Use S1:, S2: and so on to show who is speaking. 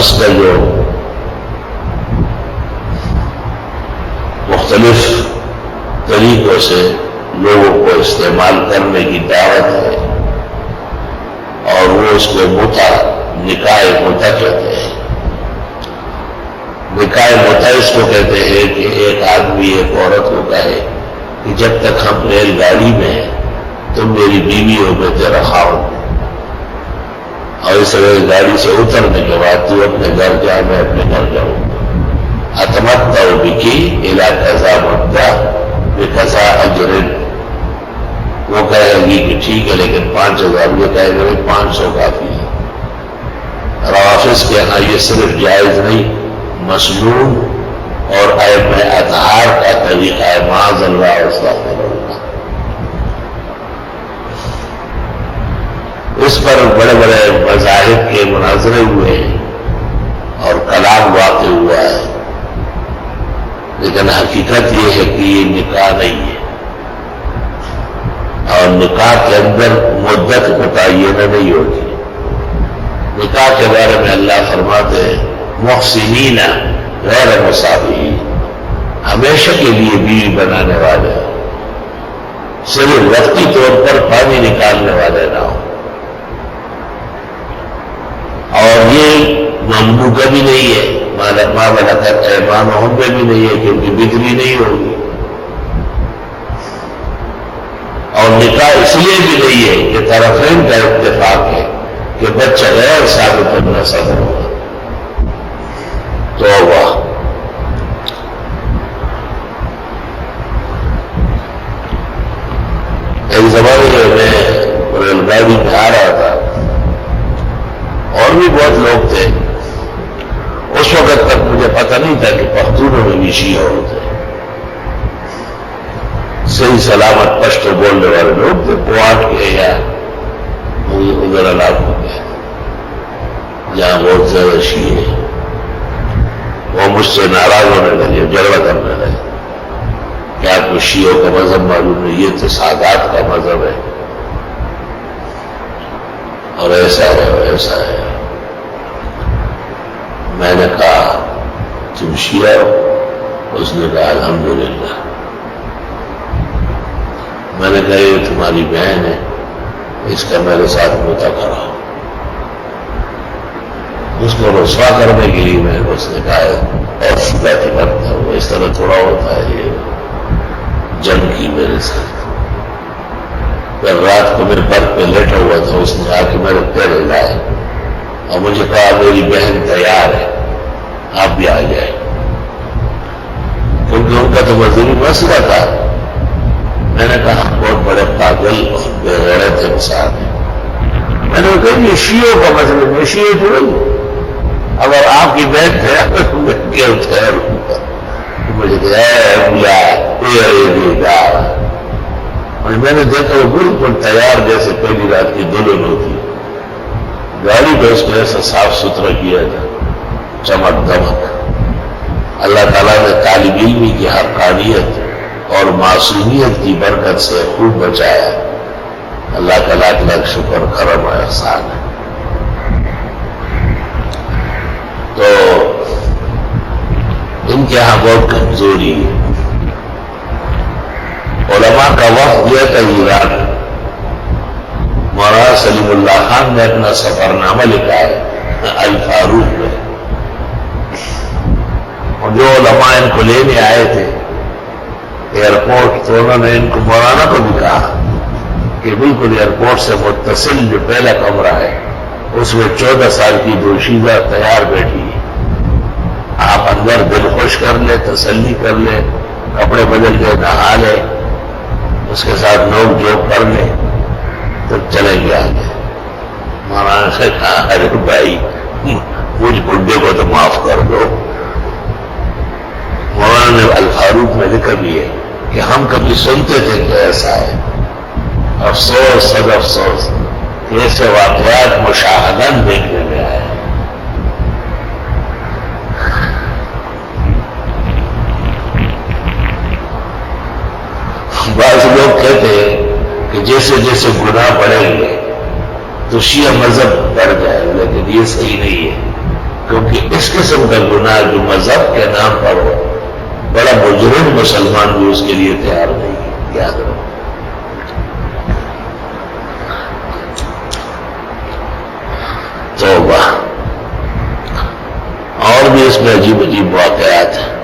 S1: اس کا جو مختلف طریقوں سے لوگوں کو استعمال کرنے کی دعوت ہے، اور وہ اس کو نکاح متع کہتے ہیں۔ نکاح متع اس کو کہتے ہیں کہ ایک آدمی ایک عورت کو کہے کہ جب تک ہم ریل گاڑی میں ہیں تم میری بیوی ہو، میں تیرا خاوند ہوں، اور اس ریل گاڑی سے اترنے کے بعد تو اپنے گھر جا، میں اپنے گھر جاؤں گا۔ اتمتع بکی الی قضا مدہ بقضا اجر، وہ کہے گی کہ ٹھیک ہے لیکن 5000، یہ کہے گا 500 کافی ہے۔ روافظ کے یہاں یہ صرف جائز نہیں، مسنون اور ائمہ اطہار کا طریقہ ہے، معاذ اللہ استغفر اللہ۔ اس پر بڑے بڑے مذاہب کے مناظرے ہوئے ہیں اور کلام واقع ہوا ہے، لیکن حقیقت یہ ہے کہ یہ نکاح نہیں ہے، اور نکاح کے اندر مدت متعینہ نہیں ہوتی۔ نکاح کے بارے میں اللہ فرماتے ہیں محسنین غیر مسافحین، ہمیشہ کے لیے بیوی بنانے والے، صرف وقتی طور پر پانی نکالنے والے نہ ہو، اور یہ ممنوع بھی نہیں ہے، ما ملکت ایمانہم پہ بھی نہیں ہے کیونکہ بکری نہیں ہوگی، اور نکاح اس لیے بھی نہیں ہے کہ طرفین کا اتفاق ہے کہ بچہ غیر ثابت النسب ہوگا۔ توبہ۔ ایک زمانے میں ریل گاڑی میں آ رہا تھا، اور بھی بہت لوگ تھے، اس وقت تک مجھے پتہ نہیں تھا کہ پختونوں میں بھی شیعہ ہوتے ہیں، صحیح سلامت پشتو بولنے والے لوگ تھے، پوانٹ کے یا ادھر علاقوں میں جہاں بہت زیادہ شیعہ ہیں۔ وہ مجھ سے ناراض ہونے لگے، جھگڑا کرنے لگے کہ آپ کو شیعوں کا مذہب معلوم نہیں، یہ تو سادات کا مذہب ہے، اور ایسا ہے ویسا ہے۔ میں نے کہا تم شیعہ ہو؟ اس نے کہا الحمدللہ۔ میں نے کہا یہ تمہاری بہن ہے، اس کا میرے ساتھ متع کراؤ۔ اس کو رسوا کرنے کے لیے میں نے اس نے کہا ایسی باتیں کرتا ہوں، اس طرح تھوڑا ہوتا ہے، یہ جنگ کی میرے ساتھ۔ پھر رات کو میرے پر پہ لیٹا ہوا تھا، اس نے آ کے میرے پیر ہلائے اور مجھے کہا میری بہن تیار ہے، آپ بھی آ جائیں، کیونکہ ان کا تو مذہبی مسئلہ تھا۔ میں نے کہا بہت بڑے پاگل اور بے غیرت انسان ہے۔ میں نے کہا یہ شیعوں کا مسئلہ، میں شیعہ تھوڑی ہوں، اگر آپ کی بہن تیار ہے تو میں کیوں تیار ہوں گا؟ مجھے اور میں نے دیکھا وہ بالکل تیار جیسے پہلی رات کی دلہن ہوتی، گاڑی پہ اس کو ایسا صاف ستھرا کیا تھا، چمک دمک۔ اللہ تعالیٰ نے طالب علمی کی حقانیت اور معصومیت کی برکت سے خوب بچایا، اللہ کا لاکھ لاکھ شکر کرم و احسان ہے۔ تو ان کے یہاں بہت کمزوری ہے۔ علماء کا وقت گیا تھا ایران، مولانا سلیم اللہ خان نے اپنا سفر نامہ لکھا ہے الفاروق میں، اور جو علماء ان کو لینے آئے تھے ایئرپورٹ، تو انہوں نے ان کو مولانا کو بھی کہا کہ بالکل ایئرپورٹ سے متصل جو پہلا کمرہ ہے اس میں 14 سال کی دوشیزہ تیار بیٹھی ہے، آپ اندر دل خوش کر لیں، تسلی کر لیں، کپڑے بدل کے نہا لیں، اس کے ساتھ نوک جھوک کر لیں، تو چلیں گے آگے۔ مولانا سے کہا ارے بھائی مجھ بڈھے کو تو معاف کر دو۔ مولانا نے الفاروق میں لکھا بھی ہے کہ ہم کبھی سنتے تھے کہ ایسا ہے، افسوس سب افسوس ایسے واقعات مشاہدن دیکھنے میں آئے۔ بعض لوگ کہتے ہیں کہ جیسے جیسے گناہ بڑھیں گے تو شیعہ مذہب بڑھ جائے، لیکن یہ صحیح نہیں ہے۔ کیونکہ اس قسم کا گناہ جو مذہب کے نام پر ہو، بڑا مجرم مسلمان بھی اس کے لیے تیار نہیں ہے، یاد رکھو۔ توبہ۔ اور بھی اس میں عجیب عجیب واقعات ہیں۔